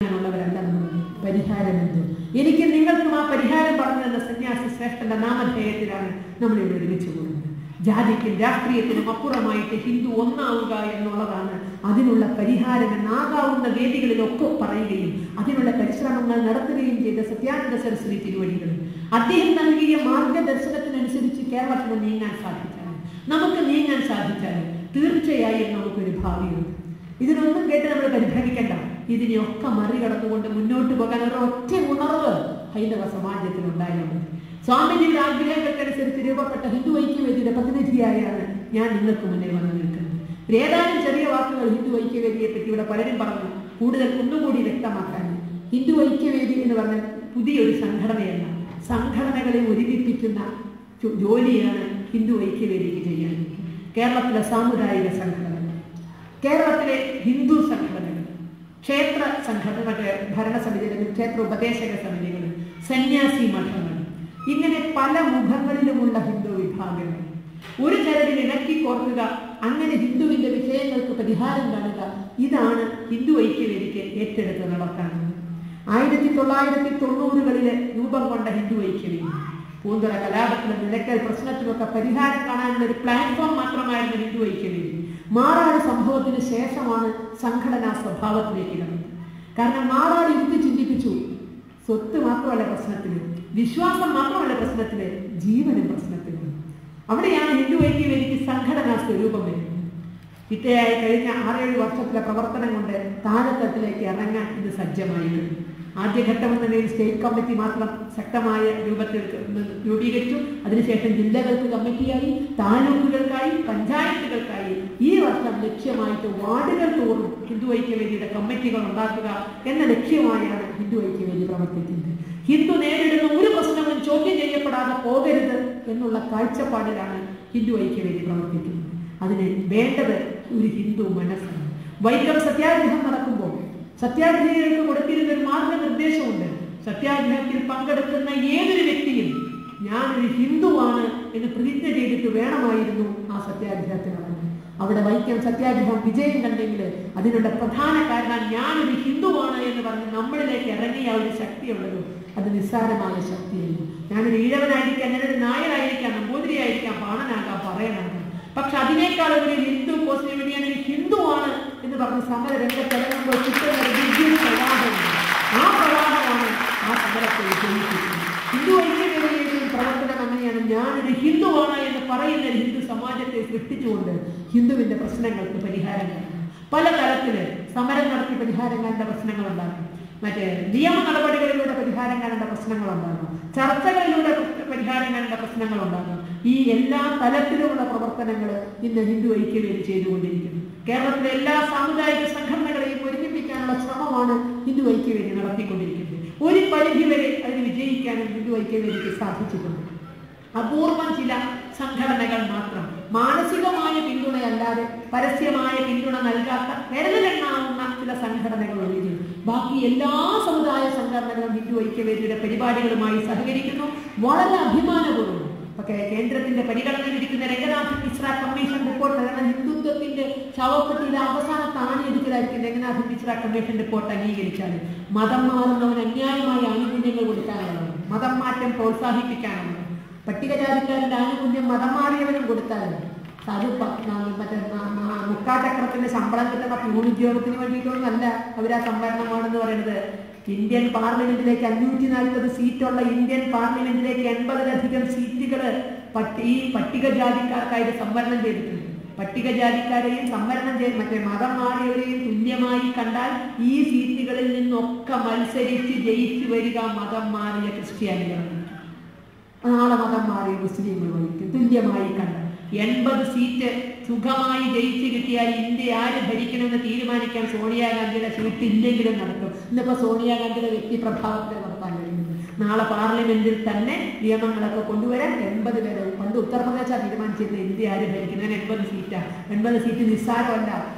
ുള്ളവരല്ല നമ്മൾ. പരിഹാരം എന്തോ എനിക്ക് നിങ്ങൾക്കും ആ പരിഹാരം പറഞ്ഞു തന്ന സന്യാസി ശ്രേഷ്ഠന്റെ നാമധേയത്തിലാണ് നമ്മളിവിടെ ഒരുമിച്ച് കൂടുന്നത്. ജാതിക്കും രാഷ്ട്രീയത്തിനും അപ്പുറമായിട്ട് ഹിന്ദു ഒന്നാവുക എന്നുള്ളതാണ് അതിനുള്ള പരിഹാരം എന്നാകാവുന്ന വേദികളിലൊക്കെ പറയുകയും അതിനുള്ള പരിശ്രമങ്ങൾ നടത്തുകയും ചെയ്ത സത്യാനന്ദ സരസ്വതി തിരുവടികൾ അദ്ദേഹം നൽകിയ മാർഗദർശനത്തിനനുസരിച്ച് കേരളത്തിന് നീങ്ങാൻ സാധിച്ചാൽ, നമുക്ക് നീങ്ങാൻ സാധിച്ചാൽ തീർച്ചയായും നമുക്കൊരു ഭാവിയുണ്ട്. ഇതിനൊന്നും കേട്ട് നമ്മൾ പരിഭ്രമിക്കേണ്ട. ഇതിനെയൊക്കെ മറികടന്നുകൊണ്ട് മുന്നോട്ട് പോകാൻ ഒരൊറ്റ ഉണർവ് ഹൈന്ദവ സമാജത്തിൽ ഉണ്ടായിരുന്നു. സ്വാമിജിയുടെ ആഗ്രഹങ്ങൾക്കനുസരിച്ച് രൂപപ്പെട്ട ഹിന്ദു ഐക്യവേദിയുടെ പ്രതിനിധിയായാണ് ഞാൻ നിങ്ങൾക്ക് മുന്നിൽ വന്നു നിൽക്കുന്നത്. ഏതാനും ചെറിയ വാക്കുകൾ ഹിന്ദു ഐക്യവേദിയെ പറ്റി ഇവിടെ പലരും പറഞ്ഞു. കൂടുതൽ ഒന്നുകൂടി വ്യക്തമാക്കാൻ, ഹിന്ദു ഐക്യവേദി എന്ന് പറഞ്ഞാൽ പുതിയൊരു സംഘടനയല്ല, സംഘടനകളെ ഒരുമിപ്പിക്കുന്ന ജോലിയാണ് ഹിന്ദു ഐക്യവേദിക്ക് ചെയ്യാൻ. കേരളത്തിലെ സാമുദായിക സംഘടനകൾ, കേരളത്തിലെ ഹിന്ദു സംഘടനകൾ, ക്ഷേത്ര സംഘടന, മറ്റേ ഭരണസമിതികൾ, ക്ഷേത്ര ഉപദേശക സമിതികൾ, സന്യാസി മഠങ്ങൾ, ഇങ്ങനെ പല മുഖങ്ങളിലുമുള്ള ഹിന്ദു വിഭാഗങ്ങൾ ഒരു ചരടിൽ ഇണക്കി കോർക്കുക, അങ്ങനെ ഹിന്ദുവിന്റെ വിഷയങ്ങൾക്ക് പരിഹാരം കാണുക, ഇതാണ് ഹിന്ദു ഐക്യവേദിക്ക് ഏറ്റെടുത്ത് നടത്താനുള്ളത്. 1990-കളിലെ രൂപം കൊണ്ട ഹിന്ദു ഐക്യവേദി പൂന്തുറ കലാപത്തിലും നിലയ്ക്കൽ പ്രശ്നത്തിലൊക്കെ പരിഹാരം കാണാനുള്ള ഒരു പ്ലാറ്റ്ഫോം മാത്രമായിരുന്നു ഹിന്ദു ഐക്യവേദി. മാറാട് സംഭവത്തിന് ശേഷമാണ് സംഘടനാ സ്വഭാവത്തിലേക്ക് ഇടുന്നത്. കാരണം മാറാട് ഇരുത്തി ചിന്തിപ്പിച്ചു, സ്വത്ത് മാത്രമല്ല പ്രശ്നത്തിന്, വിശ്വാസം മാത്രമല്ല പ്രശ്നത്തിന്, ജീവനും പ്രശ്നത്തിന്. അവിടെയാണ് ഹിന്ദു ഐക്യവേദിക്ക് സംഘടനാ സ്വരൂപം വരുന്നത്. ഇത്തയായി കഴിഞ്ഞ 6-7 വർഷത്തിലെ പ്രവർത്തനം കൊണ്ട് താഴെത്തട്ടിലേക്ക് ഇറങ്ങാൻ ഇത് സജ്ജമായിരുന്നു. ആദ്യഘട്ടം എന്ന നിലയിൽ സ്റ്റേറ്റ് കമ്മിറ്റി മാത്രം ശക്തമായ രൂപത്തിൽ രൂപീകരിച്ചു. അതിനുശേഷം ജില്ലകൾക്ക് കമ്മിറ്റിയായി, താലൂക്കുകൾക്കായി, പഞ്ചായത്തുകൾക്കായി. ഈ വർഷം ലക്ഷ്യമായിട്ട് വാർഡുകൾ തോറും ഹിന്ദു ഐക്യവേദിയുടെ കമ്മിറ്റികൾ ഉണ്ടാക്കുക എന്ന ലക്ഷ്യമായാണ് ഹിന്ദു ഐക്യവേദി പ്രവർത്തിക്കുന്നത്. ഹിന്ദു നേരിടുന്ന ഒരു പ്രശ്നവും ചോദ്യം ചെയ്യപ്പെടാതെ പോകരുത് എന്നുള്ള കാഴ്ചപ്പാടിലാണ് ഹിന്ദു ഐക്യവേദി പ്രവർത്തിക്കുന്നത്. അതിന് വേണ്ടത് ഒരു ഹിന്ദു മനസ്സാണ്. വൈക്കം സത്യാഗ്രഹം നടക്കുമ്പോൾ സത്യാഗ്രഹികൾക്ക് കൊടുത്തിരുന്ന ഒരു മാർഗനിർദ്ദേശമുണ്ട്. സത്യാഗ്രഹത്തിൽ പങ്കെടുക്കുന്ന ഏതൊരു വ്യക്തിയും ഞാനൊരു ഹിന്ദുവാണ് എന്ന് പ്രതിജ്ഞ ചെയ്തിട്ട് വേണമായിരുന്നു ആ സത്യാഗ്രഹത്തിൽ നടന്നത്. അവിടെ വൈക്കം സത്യാഗ്രഹം വിജയം കണ്ടെങ്കിൽ അതിനുള്ള പ്രധാന കാരണം ഞാനൊരു ഹിന്ദുവാണ് എന്ന് പറഞ്ഞ് നമ്മളിലേക്ക് ഇറങ്ങിയ ഒരു ശക്തിയുള്ളതും അത് നിസ്സാരമായ ശക്തിയായിരുന്നു. ഞാനൊരു ഈഴവനായിരിക്കാം, ഞാനൊരു നായരായിരിക്കാം, നമ്പൂതിരിയായിരിക്കാം, പാണനാകാം, പറയനാകാം, പക്ഷെ അതിനേക്കാൾ ഒരു ഹിന്ദു കോസിന് വേണ്ടി ഞാനൊരു ഹിന്ദുവാണ് എന്ന് പറഞ്ഞ് സമര രംഗത്തിറങ്ങുമ്പോൾ കിട്ടുന്ന ഒരു ദിവ്യ പ്രവാഹമുണ്ട്. ആ പ്രവാഹമാണ് ആ സമരത്തെ വിജയിപ്പിക്കുന്നത്. ഹിന്ദു ഐക്യവേദിയുടെ പ്രവർത്തനം അങ്ങനെയാണ്. ഞാനൊരു ഹിന്ദുവാണ് എന്ന് പറയുന്ന ഒരു ഹിന്ദു സമാജത്തെ സൃഷ്ടിച്ചുകൊണ്ട് ഹിന്ദുവിന്റെ പ്രശ്നങ്ങൾക്ക് പരിഹാരം കാണും. പല തലത്തില് സമരം നടത്തി പരിഹാരം കാണേണ്ട പ്രശ്നങ്ങളുണ്ടാകും, മറ്റേ നിയമ നടപടികളിലൂടെ പരിഹാരം കാണേണ്ട പ്രശ്നങ്ങളുണ്ടാകും, ചർച്ചകളിലൂടെ പരിഹാരം കാണേണ്ട പ്രശ്നങ്ങളുണ്ടാകും. ഈ എല്ലാ തലത്തിലുമുള്ള പ്രവർത്തനങ്ങൾ ഇന്ന് ഹിന്ദു ഐക്യവേദി ചെയ്തുകൊണ്ടിരിക്കുന്നു. കേരളത്തിലെ എല്ലാ സാമുദായിക സംഘടനകളെയും ഒരുമിപ്പിക്കാനുള്ള ശ്രമമാണ് ഹിന്ദു ഐക്യവേദി നടത്തിക്കൊണ്ടിരിക്കുന്നത്. ഒരു പരിധി വരെ അതിന് വിജയിക്കാനും ഹിന്ദു ഐക്യവേദിക്ക് സാധിച്ചിട്ടുണ്ട്. അപൂർവം ചില സംഘടനകൾ മാത്രം മാനസികമായ പിന്തുണയല്ലാതെ പരസ്യമായ പിന്തുണ നൽകാത്ത വിരലിലെണ്ണാവുന്ന ചില സംഘടനകൾ ഒഴികെ ബാക്കി എല്ലാ സമുദായ സംഘടനകളും ഹിന്ദു ഐക്യവേദിയുടെ പരിപാടികളുമായി സഹകരിക്കുന്നു. വളരെ അഭിമാനപൂർവ്വം. ഒക്കെ കേന്ദ്രത്തിന്റെ പരിഗണനയിലിരിക്കുന്ന രംഗനാഥ് മിശ്ര കമ്മീഷൻ റിപ്പോർട്ട്, ഹിന്ദുത്വത്തിന്റെ ശവപ്പെട്ടിയിലെ അവസാന താണിയെടുക്കലായിരിക്കും രംഗനാഥ് മിശ്ര കമ്മീഷൻ റിപ്പോർട്ട് അംഗീകരിച്ചാൽ മതം മാറുന്നവന് അന്യായമായ ആനുകൂല്യങ്ങൾ കൊടുക്കാനുള്ളതാണ്, മതം മാറ്റം പ്രോത്സാഹിപ്പിക്കാനുള്ളത്. പട്ടികജാതിക്കാരന്റെ ആനുകൂല്യം മതം മാറിയവനും കൊടുത്താൽ അത് മറ്റേ മുക്കാചക്രത്തിന്റെ ശമ്പളം കിട്ടുന്ന പ്യൂണുദ്യോഗത്തിന് വേണ്ടിയിട്ടൊന്നുമല്ല അവരാ സംവരണമാണെന്ന് പറയുന്നത്. ഇന്ത്യൻ പാർലമെന്റിലേക്ക് 540 സീറ്റുള്ള ഇന്ത്യൻ പാർലമെന്റിലേക്ക് 80-ലധികം സീറ്റുകൾ ഈ പട്ടികജാതിക്കാർക്കായിട്ട് സംവരണം ചെയ്തിട്ടുണ്ട്. പട്ടികജാതിക്കാരെയും സംവരണം ചെയ്ത് മറ്റേ മതം മാറിയവരെയും തുല്യമായി കണ്ടാൽ ഈ സീറ്റുകളിൽ നിന്നൊക്കെ മത്സരിച്ച് ജയിച്ചു വരിക മതം മാറിയ ക്രിസ്ത്യാനികളാണ്. നാളെ മതം മാറിയ മുസ്ലിങ്ങൾ വഹിക്കും. തുല്യമായി കണ്ട 80 സീറ്റ് സുഖമായി ജയിച്ചു കിട്ടിയാൽ ഇന്ത്യ ആര് ഭരിക്കണമെന്ന് തീരുമാനിക്കാൻ സോണിയാഗാന്ധിയുടെ സീറ്റ് ഇല്ലെങ്കിലും നടക്കും. ഇന്നിപ്പോ സോണിയാഗാന്ധിയുടെ വ്യക്തി പ്രഭാവത്തിൽ നടത്താൻ കഴിയുന്നത്. നാളെ പാർലമെന്റിൽ തന്നെ നിയമങ്ങളൊക്കെ കൊണ്ടുവരാൻ 80 പേര്. പണ്ട് ഉത്തർപ്രദേശാണ് തീരുമാനിച്ചിരുന്നത് ഇന്ത്യ ആര് ഭരിക്കുന്നതിന് 80 സീറ്റാണ്. 80 സീറ്റ് നിസ്സാരമല്ല.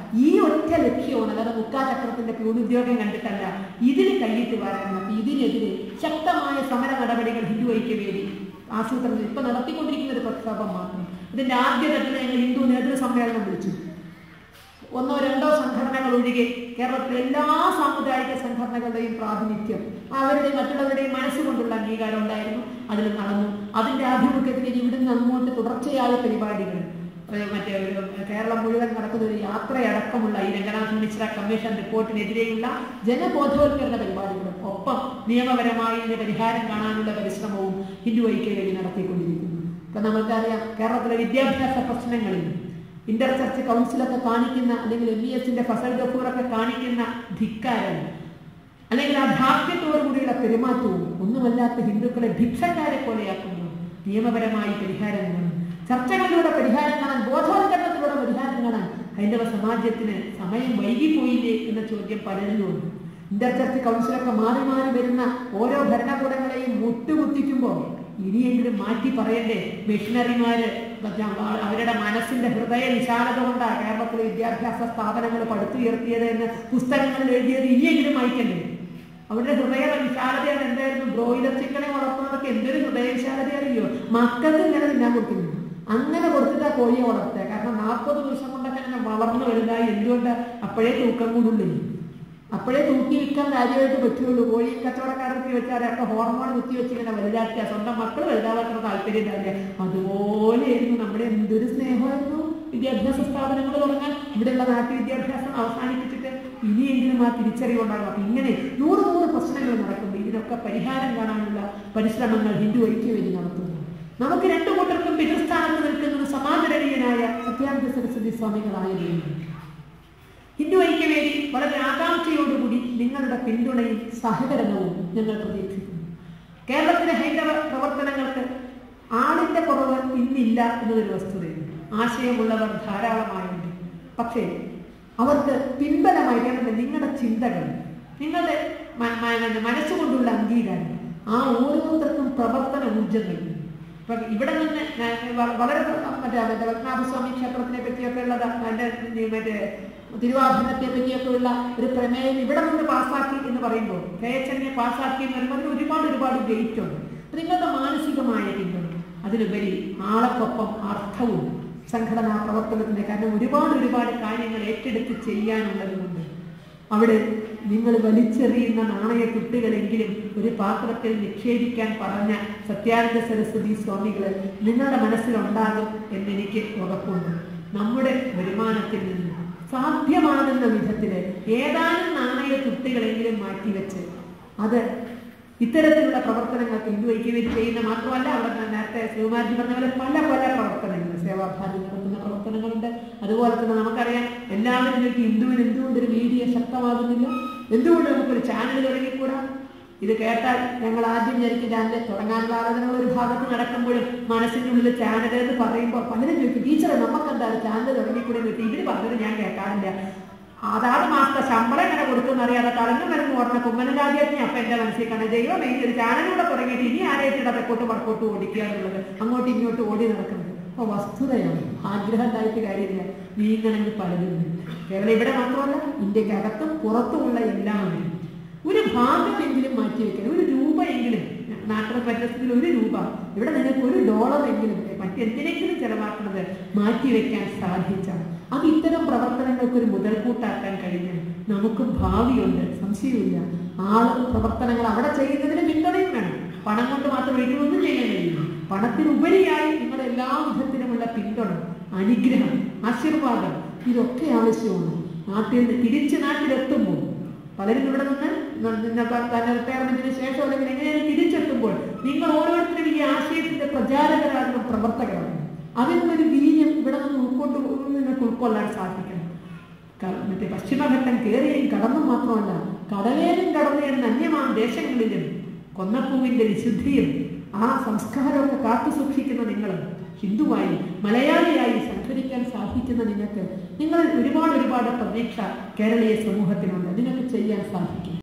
ഈ ഒറ്റ ലക്ഷ്യമാണ്, അല്ലാതെ മുക്കാചക്രത്തിന്റെ പ്യൂണുദ്യോഗം കണ്ടിട്ടല്ല. ഇതിന് കൈയിട്ട് വരാനാണ്. ഇതിനെതിരെ ശക്തമായ സമര നടപടികൾ ഹിന്ദു ഐക്യവേദി ആസൂത്രണം ഇപ്പൊ നടത്തിക്കൊണ്ടിരിക്കുന്ന ഒരു പ്രക്ഷോഭം മാത്രം. ഇതിന്റെ ആദ്യഘട്ടത്തിൽ ഞങ്ങൾ ഹിന്ദു നേതൃ സമ്മേളനം വിളിച്ചു. ഒന്നോ രണ്ടോ സംഘടനകൾ ഒഴികെ കേരളത്തിലെ എല്ലാ സാമുദായിക സംഘടനകളുടെയും പ്രാതിനിധ്യം, അവരുടെയും മറ്റുള്ളവരുടെയും മനസ്സുകൊണ്ടുള്ള അംഗീകാരം ഉണ്ടായിരുന്നു. അതിൽ നടന്നു. അതിന്റെ ആഭിമുഖ്യത്തിൽ ഇവിടുന്ന് അങ്ങോട്ട് തുടർച്ചയായ പരിപാടികൾ, മറ്റേ കേരളം മുഴുവൻ നടക്കുന്ന ഒരു യാത്രയടക്കമുള്ള ഈ രംഗനാഥ് മിശ്ര കമ്മീഷൻ റിപ്പോർട്ടിനെതിരെയുള്ള ജനബോധവൽക്കരണ പരിപാടികളും ഒപ്പം നിയമപരമായി ഇതിന് പരിഹാരം കാണാനുള്ള പരിശ്രമവും ഹിന്ദു ഐക്യവേദി നടത്തിക്കൊണ്ടിരിക്കുന്നു. ഇപ്പൊ നമുക്കറിയാം, കേരളത്തിലെ വിദ്യാഭ്യാസ പ്രശ്നങ്ങളിൽ ഇന്റർ ചർച്ച് കൗൺസിലൊക്കെ കാണിക്കുന്ന, അല്ലെങ്കിൽ MESന്റെ ഫസൽ ഗഫൂറൊക്കെ കാണിക്കുന്ന ധിക്കാരം, അല്ലെങ്കിൽ ആ ധാർഷ്ട്യത്തോടുകൂടിയുള്ള പെരുമാറ്റവും ഒന്നുമല്ലാത്ത ഹിന്ദുക്കളെ ഭിക്ഷക്കാരെ പോലെയാക്കുന്നു. നിയമപരമായി പരിഹാരം കാണാൻ, ചർച്ചകളിലൂടെ പരിഹാരം കാണാൻ, ബോധവൽക്കരണത്തിലൂടെ പരിഹാരം കാണാൻ ഹൈന്ദവ സമാജത്തിന് സമയം വൈകിപ്പോയില്ലേ എന്ന ചോദ്യം പലരിലുമുണ്ട്. ഇന്റർ ചർച്ച് കൗൺസിലൊക്കെ മാറി മാറി വരുന്ന ഓരോ ഭരണകൂടങ്ങളെയും മുട്ടുകുത്തിക്കുമ്പോൾ ഇനിയെങ്കിലും മാറ്റി പറയണ്ടേ? മിഷണറിമാര് അവരുടെ മനസ്സിന്റെ ഹൃദയ വിശാലത കൊണ്ടാണ് കേരളത്തിലെ വിദ്യാഭ്യാസ സ്ഥാപനങ്ങൾ പടുത്തുയർത്തിയത് എന്ന് പുസ്തകങ്ങളിൽ എഴുതിയത് ഇനിയെങ്കിലും വായിക്കണ്ടേ? അവരുടെ ഹൃദയ വിശാലതയാണ്. എന്തായിരുന്നു? ബ്രോയിലർ ചിക്കനെ വളർത്തുന്നതൊക്കെ എന്തൊരു ഹൃദയ വിശാലത അറിയോ? മക്കൾക്ക് ഇങ്ങനെ തിന്നാൻ കൊടുക്കുന്നു. അങ്ങനെ കൊടുത്തിട്ടാ കോഴിയെ വളർത്തുക. കാരണം 40 ദിവസം കൊണ്ടൊക്കെ അങ്ങനെ വളർന്നു വലുതായി. എന്തുകൊണ്ട്? അപ്പോഴേ തൂക്കം കൂടുള്ളൂ. അപ്പോഴേ തൂക്കി വിൽക്കാൻ കാര്യമായിട്ട് പറ്റുള്ളൂ. കോഴി കച്ചവടക്കാർക്ക് വെച്ചാൽ ഒക്കെ ഹോർമോൺ കുത്തി വെച്ച് ഇങ്ങനെ വലുതാക്കുക, സ്വന്തം മക്കൾ വലുതാവാത്ത താല്പര്യം ഉണ്ടാവില്ല. അതുപോലെയായിരുന്നു നമ്മുടെ എന്തൊരു സ്നേഹമായിരുന്നു വിദ്യാഭ്യാസ സ്ഥാപനങ്ങൾ തുടങ്ങാൻ. ഇവിടെയുള്ള നാട്ടു വിദ്യാഭ്യാസം അവസാനിപ്പിച്ചിട്ട് ഇനിയെങ്കിലും ആ തിരിച്ചറിവുണ്ടാകും. അപ്പൊ ഇങ്ങനെ 100 പ്രശ്നങ്ങൾ നടക്കുന്നു. ഇതിനൊക്കെ പരിഹാരം കാണാനുള്ള പരിശ്രമങ്ങൾ ഹിന്ദു ഐക്യവേദി നടത്തുന്നു. നമുക്ക് രണ്ടു കൂട്ടർക്കും പിതൃസ്ഥാനത്ത് നിൽക്കുന്നത് സമാദരണീയനായ സത്യാനന്ദ സരസ്വതി സ്വാമികളായിരുന്നു. ഹിന്ദു ഐക്യവേദി വളരെ ആകാംക്ഷയോടുകൂടി നിങ്ങളുടെ പിന്തുണയും സഹകരണവും ഞങ്ങൾ പ്രതീക്ഷിക്കുന്നു. കേരളത്തിലെ ഹൈന്ദവ പ്രവർത്തനങ്ങൾക്ക് ആളിന്റെ കുറവ് ഇന്നില്ല എന്നതൊരു വസ്തുതയുണ്ട്. ആശയമുള്ളവർ ധാരാളമായുണ്ട്. പക്ഷേ അവർക്ക് പിൻബലമായി നിങ്ങളുടെ ചിന്തകൾ, നിങ്ങളുടെ മനസ്സുകൊണ്ടുള്ള അംഗീകാരം, ആ ഓരോരുത്തർക്കും പ്രവർത്തന ഊർജ്ജങ്ങളുണ്ട്. ഇപ്പൊ ഇവിടെ നിന്ന് വളരെ മറ്റേ പത്മനാഭസ്വാമി ക്ഷേത്രത്തിനെ പറ്റിയൊക്കെ ഉള്ളത്, മറ്റേ തിരുവാഭരണത്തെ പറ്റിയൊക്കെ ഉള്ള ഒരു പ്രമേയം ഇവിടെ നിന്ന് പാസ്സാക്കി എന്ന് പറയുമ്പോൾ, KHN പാസ്സാക്കി എന്ന് പറയുമ്പോൾ ഒരുപാട് വെയിറ്റ് ഉണ്ട്. നിങ്ങളുടെ മാനസികമായ പിന്തുണ, അതിലുപരി ആളക്കൊപ്പം അർത്ഥവും സംഘടനാ പ്രവർത്തനത്തിന്റെ, കാരണം ഒരുപാട് കാര്യങ്ങൾ ഏറ്റെടുത്ത് ചെയ്യാനുള്ളതുകൊണ്ട് അവിടെ നിങ്ങൾ വലിച്ചെറിയുന്ന നാണയ കുട്ടികളെങ്കിലും ഒരു പാത്രത്തിൽ നിക്ഷേപിക്കാൻ പറഞ്ഞ സത്യാനന്ദ സരസ്വതി സ്വാമികൾ നിങ്ങളുടെ മനസ്സിലുണ്ടാകും എന്നെനിക്ക് ഉറപ്പുണ്ട്. നമ്മുടെ വരുമാനത്തിൽ നിന്ന് സാധ്യമാകുന്ന വിധത്തിൽ ഏതാനും നാണയ കുട്ടികളെങ്കിലും മാറ്റിവെച്ച് അത് ഇത്തരത്തിലുള്ള പ്രവർത്തനങ്ങൾക്ക് ഹിന്ദു ഐക്യവേദി ചെയ്യുന്ന മാത്രമല്ല, അവിടെ നേരത്തെ ശിവകുമാർജി പറഞ്ഞ പോലെ പല പ്രവർത്തനങ്ങൾ, സേവാഭാരതി നടത്തുന്ന പ്രവർത്തനങ്ങളുണ്ട്. അതുപോലെ തന്നെ നമുക്കറിയാം, എല്ലാവരും ഹിന്ദുവിന് എന്തുകൊണ്ടൊരു മീഡിയ ശക്തമാകുന്നില്ല, എന്തുകൊണ്ട് നമുക്കൊരു ചാനൽ തുടങ്ങിക്കൂടാ? ഇത് കേട്ടാൽ ഞങ്ങൾ ആദ്യം വിചാരിക്കും ചാനൽ തുടങ്ങാനുള്ള ആലോചനകൾ ഒരു ഭാഗത്ത് നടക്കുമ്പോഴും മനസ്സിൻ്റെ ഉള്ളിൽ ചാനൽ എന്ന് പറയുമ്പോൾ പലരും ചോദിക്കും, ടീച്ചറെ നമുക്കെന്താണ് ചാനൽ തുടങ്ങിക്കൂടെ എന്ന് വെച്ചാൽ ഇവര് പറഞ്ഞത് ഞാൻ കേൾക്കാറില്ല. അതാത് മാസത്തെ ശമ്പളം എങ്ങനെ കൊടുക്കുന്ന അറിയാതെ കളഞ്ഞു മരുന്ന് ഓർമ്മ കുമ്മനരാജ്യത്തിന് അപ്പൊ എന്റെ മനസ്സിൽ കാണാൻ ദൈവം ഈ ഒരു ചാനലിലൂടെ തുടങ്ങിയിട്ട് ഇനി ആരായിട്ട് അതെക്കോട്ട് വടക്കോട്ട് ഓടിക്കുക എന്നുള്ളത്, അങ്ങോട്ടും ഇങ്ങോട്ടും ഓടി നടക്കുന്നത്. അപ്പൊ വസ്തുതയാണ്, ആഗ്രഹം ഉണ്ടായിട്ട് കാര്യമില്ല. നീങ്ങണമെങ്കിൽ പലരും കേരളം ഇവിടെ മാത്രമല്ല, ഇന്ത്യക്കകത്തും പുറത്തുമുള്ള എല്ലാവരും ഒരു ഭാഗമെങ്കിലും മാറ്റിവെക്കണം. ഒരു രൂപയെങ്കിലും, നാട്ടിലെ പരിസ്ഥിതിയിൽ 1 രൂപ, ഇവിടെ നിങ്ങൾക്ക് $1 എങ്കിലും മറ്റെന്തിനെങ്കിലും ചെലവാക്കുന്നത് മാറ്റിവെക്കാൻ സാധിച്ചാൽ അത് ഇത്തരം പ്രവർത്തനങ്ങൾക്കൊരു മുതൽക്കൂട്ടാക്കാൻ കഴിഞ്ഞാൽ നമുക്ക് ഭാവിയുണ്ട്, സംശയമില്ല. പ്രവർത്തനങ്ങൾ അവിടെ ചെയ്യുന്നതിന് പിന്തുണയും വേണം. പണം കൊണ്ട് മാത്രം ഒന്നും ചെയ്യാൻ കഴിയില്ല. പണത്തിനുപരിയായി നിങ്ങളുടെ എല്ലാ വിധത്തിലുമുള്ള പിന്തുണ, അനുഗ്രഹം, ആശീർവാദം ഇതൊക്കെ ആവശ്യമാണ്. നാട്ടിലെത്തുമ്പോൾ പലരും ഇവിടെ നിന്ന് റിട്ടയർമെന്റിന് ശേഷം അല്ലെങ്കിൽ എങ്ങനെയാണ് തിരിച്ചെത്തുമ്പോൾ നിങ്ങൾ ഓരോരുത്തരും ഈ ആശയത്തിന്റെ പ്രചാരകരാകുന്ന പ്രവർത്തകരാണ്. അതിൽ നിന്നൊരു വീര്യം ഇവിടെ നിന്ന് നിങ്ങൾക്ക് ഉൾക്കൊള്ളാൻ സാധിക്കണം. മറ്റേ പശ്ചിമഘട്ടം കയറിയും കടന്നും മാത്രമല്ല, കടലേലും കടന്നു എന്ന അന്യമാം ദേശങ്ങളിലും കൊന്നപ്പൂവിന്റെ വിശുദ്ധിയും ആ സംസ്കാരമൊക്കെ കാത്തു സൂക്ഷിക്കുന്ന നിങ്ങളും ഹിന്ദുവായി മലയാളിയായി സംഘടിക്കാൻ സാധിക്കുന്ന നിങ്ങൾക്ക് ഒരുപാട് പ്രതീക്ഷ കേരളീയ സമൂഹത്തിനുണ്ട്. അതിനൊക്കെ ചെയ്യാൻ സാധിക്കും.